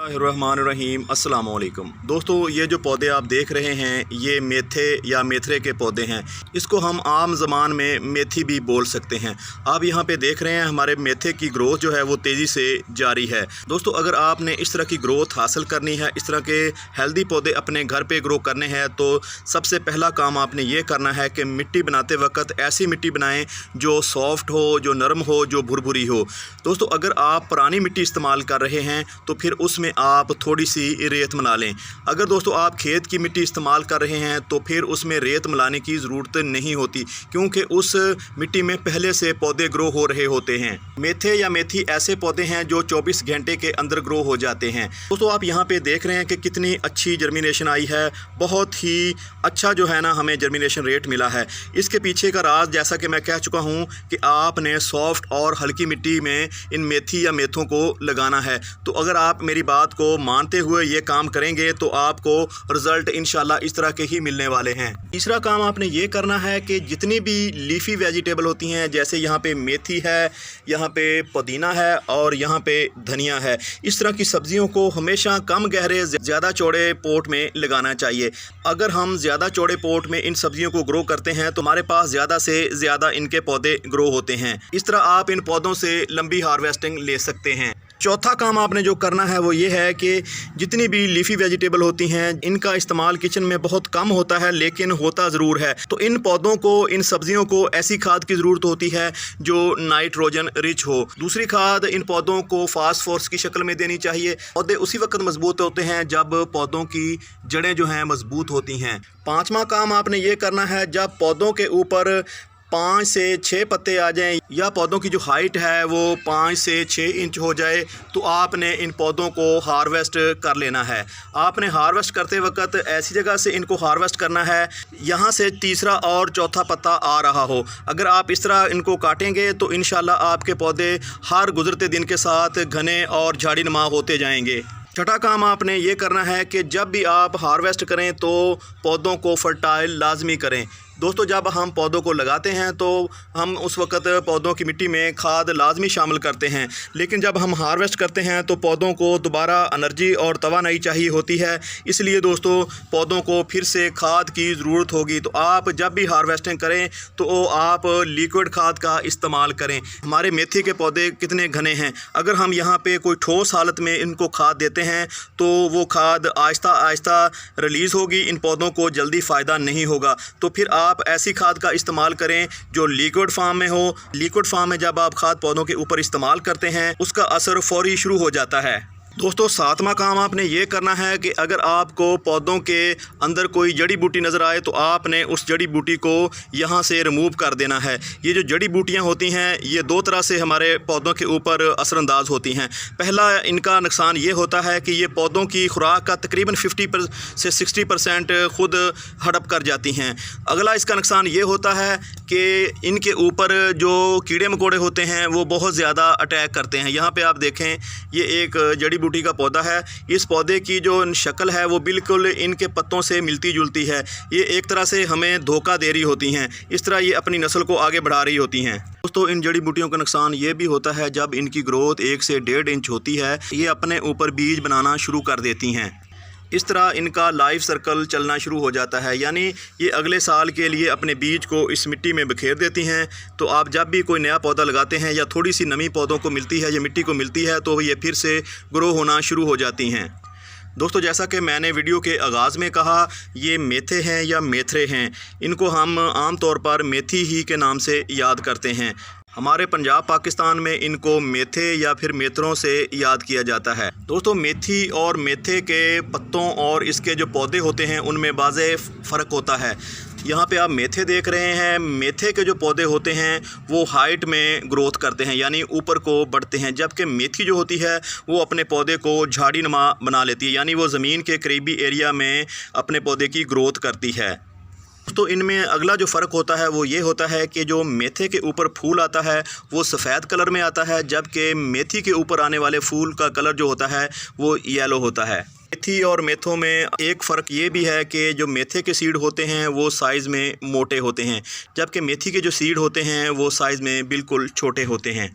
रहमानिर्रहीम अस्सलाम वालेकुम दोस्तों, ये जो पौधे आप देख रहे हैं ये मेथे या मेथरे के पौधे हैं। इसको हम आम ज़बान में मेथी भी बोल सकते हैं। आप यहाँ पे देख रहे हैं हमारे मेथे की ग्रोथ जो है वो तेज़ी से जारी है। दोस्तों, अगर आपने इस तरह की ग्रोथ हासिल करनी है, इस तरह के हेल्दी पौधे अपने घर पे ग्रो करने हैं, तो सबसे पहला काम आपने ये करना है कि मिट्टी बनाते वक्त ऐसी मिट्टी बनाएँ जो सॉफ्ट हो, जो नरम हो, जो भुरभुरी हो। दोस्तों, अगर आप पुरानी मिट्टी इस्तेमाल कर रहे हैं तो फिर उसमें आप थोड़ी सी रेत मिला लें। अगर दोस्तों आप खेत की मिट्टी इस्तेमाल कर रहे हैं तो फिर उसमें रेत मिलाने की ज़रूरत नहीं होती, क्योंकि उस मिट्टी में पहले से पौधे ग्रो हो रहे होते हैं। मेथे या मेथी ऐसे पौधे हैं जो 24 घंटे के अंदर ग्रो हो जाते हैं। दोस्तों, आप यहाँ पे देख रहे हैं कि कितनी अच्छी जर्मिनेशन आई है। बहुत ही अच्छा जो है ना हमें जर्मिनेशन रेट मिला है। इसके पीछे का राज, जैसा कि मैं कह चुका हूँ, कि आपने सॉफ्ट और हल्की मिट्टी में इन मेथी या मेथों को लगाना है। तो अगर आप मेरी बात को मानते हुए ये काम करेंगे तो आपको रिज़ल्ट इंशाल्लाह इस तरह के ही मिलने वाले हैं। तीसरा काम आपने ये करना है कि जितनी भी लीफी वेजिटेबल होती हैं, जैसे यहाँ पे मेथी है, यहाँ पे पुदीना है और यहाँ पे धनिया है, इस तरह की सब्जियों को हमेशा कम गहरे ज़्यादा चौड़े पोट में लगाना चाहिए। अगर हम ज़्यादा चौड़े पोट में इन सब्जियों को ग्रो करते हैं तो हमारे पास ज़्यादा से ज़्यादा इनके पौधे ग्रो होते हैं। इस तरह आप इन पौधों से लंबी हार्वेस्टिंग ले सकते हैं। चौथा काम आपने जो करना है वो ये है कि जितनी भी लीफी वेजिटेबल होती हैं इनका इस्तेमाल किचन में बहुत कम होता है, लेकिन होता ज़रूर है। तो इन पौधों को, इन सब्जियों को ऐसी खाद की ज़रूरत होती है जो नाइट्रोजन रिच हो। दूसरी खाद इन पौधों को फास्फोरस की शक्ल में देनी चाहिए। पौधे उसी वक्त मजबूत होते हैं जब पौधों की जड़ें जो हैं मजबूत होती हैं। पाँचवा काम आपने ये करना है, जब पौधों के ऊपर 5 से 6 पत्ते आ जाएं या पौधों की जो हाइट है वो 5 से 6 इंच हो जाए, तो आपने इन पौधों को हार्वेस्ट कर लेना है। आपने हार्वेस्ट करते वक्त ऐसी जगह से इनको हार्वेस्ट करना है यहाँ से तीसरा और चौथा पत्ता आ रहा हो। अगर आप इस तरह इनको काटेंगे तो इंशाल्लाह आपके पौधे हर गुजरते दिन के साथ घने और झाड़ी नुमा होते जाएंगे। छठा काम आपने ये करना है कि जब भी आप हार्वेस्ट करें तो पौधों को फर्टाइल लाजमी करें। दोस्तों, जब हम पौधों को लगाते हैं तो हम उस वक्त पौधों की मिट्टी में खाद लाजमी शामिल करते हैं, लेकिन जब हम हार्वेस्ट करते हैं तो पौधों को दोबारा एनर्जी और तवानाई चाहिए होती है। इसलिए दोस्तों, पौधों को फिर से खाद की ज़रूरत होगी। तो आप जब भी हार्वेस्टिंग करें तो आप लिक्विड खाद का इस्तेमाल करें। हमारे मेथी के पौधे कितने घने हैं, अगर हम यहाँ पे कोई ठोस हालत में इनको खाद देते हैं तो वो खाद आहिस्ता आहिस्ता रिलीज़ होगी, इन पौधों को जल्दी फ़ायदा नहीं होगा। तो फिर आप ऐसी खाद का इस्तेमाल करें जो लिक्विड फॉर्म में हो। लिक्विड फॉर्म में जब आप खाद पौधों के ऊपर इस्तेमाल करते हैं उसका असर फौरी शुरू हो जाता है। दोस्तों, सातवां काम आपने ये करना है कि अगर आपको पौधों के अंदर कोई जड़ी बूटी नज़र आए तो आपने उस जड़ी बूटी को यहाँ से रिमूव कर देना है। ये जो जड़ी बूटियाँ होती हैं ये दो तरह से हमारे पौधों के ऊपर असरअंदाज होती हैं। पहला इनका नुकसान ये होता है कि ये पौधों की खुराक का तकरीबन 50 से 60% खुद हड़प कर जाती हैं। अगला इसका नुकसान ये होता है कि इनके ऊपर जो कीड़े मकोड़े होते हैं वो बहुत ज़्यादा अटैक करते हैं। यहाँ पर आप देखें, ये एक जड़ी बूटी का पौधा है। इस पौधे की जो शक्ल है वो बिल्कुल इनके पत्तों से मिलती जुलती है। ये एक तरह से हमें धोखा दे रही होती हैं। इस तरह ये अपनी नस्ल को आगे बढ़ा रही होती हैं। दोस्तों, इन जड़ी बूटियों का नुकसान ये भी होता है जब इनकी ग्रोथ 1 से 1.5 इंच होती है, ये अपने ऊपर बीज बनाना शुरू कर देती हैं। इस तरह इनका लाइफ सर्कल चलना शुरू हो जाता है, यानी ये अगले साल के लिए अपने बीज को इस मिट्टी में बिखेर देती हैं। तो आप जब भी कोई नया पौधा लगाते हैं या थोड़ी सी नमी पौधों को मिलती है या मिट्टी को मिलती है तो ये फिर से ग्रो होना शुरू हो जाती हैं। दोस्तों, जैसा कि मैंने वीडियो के आगाज़ में कहा, ये मेथे हैं या मेथरे हैं, इनको हम आम तौर पर मेथी ही के नाम से याद करते हैं। हमारे पंजाब पाकिस्तान में इनको मेथे या फिर मेथरों से याद किया जाता है। दोस्तों, मेथी और मेथे के पत्तों और इसके जो पौधे होते हैं उनमें वाज़ेह फ़र्क होता है। यहाँ पे आप मेथे देख रहे हैं, मेथे के जो पौधे होते हैं वो हाइट में ग्रोथ करते हैं, यानी ऊपर को बढ़ते हैं, जबकि मेथी जो होती है वो अपने पौधे को झाड़ी नुमा बना लेती है, यानी वो ज़मीन के करीबी एरिया में अपने पौधे की ग्रोथ करती है। तो इनमें अगला जो फ़र्क होता है वो ये होता है कि जो मेथे के ऊपर फूल आता है वो सफ़ेद कलर में आता है, जबकि मेथी के ऊपर आने वाले फूल का कलर जो होता है वो येलो होता है। मेथी और मेथों में एक फ़र्क ये भी है कि जो मेथे के सीड होते हैं वो साइज़ में मोटे होते हैं, जबकि मेथी के जो सीड होते हैं वो साइज़ में बिल्कुल छोटे होते हैं।